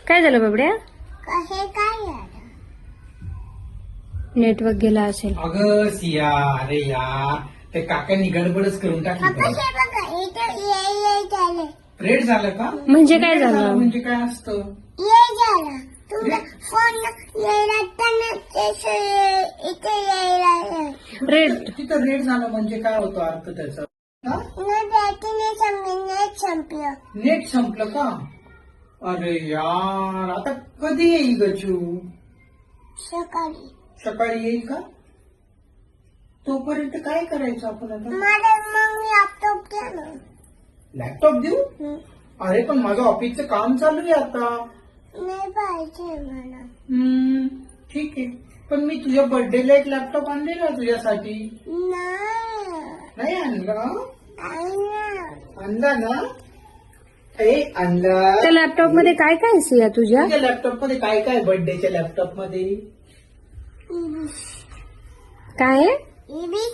काय झालं बाबड्या? हे काय झालं? नेटवर्क गेला असेल. अगं सिया, अरे यार ते काकांनी गडबडच करून टाकली. पप्पा हे बघा इथं ये झालं. रेड झालं का? म्हणजे काय Red झालं? म्हणजे काय असतं? ये झालं. तुला फोन यायला इथे यायला रेड तिथं रेड झालं म्हणजे काय होतं अर्थ त्याचा? बॅटरीने नेट संपलं. नेट संपलं का? अरे यार आता कधी येईल गचू? सकाळी सकाळी येईल का? तोपर्यंत काय करायचं आपण आता? मला मग लॅपटॉप द्या ना. लॅपटॉप देऊ? अरे पण माझं ऑफिसचं काम चालू आहे आता. नाही पाहिजे मला. ठीक आहे, पण मी तुझ्या बर्थडेला एक लॅपटॉप आणलेला तुझ्यासाठी. नाही आणलं? आणला ना? आणला. त्या लॅपटॉप मध्ये काय काय सिया तुझ्या? तुझ्या लॅपटॉप मध्ये काय काय बर्थडेच्या लॅपटॉप मध्ये? काय आहे?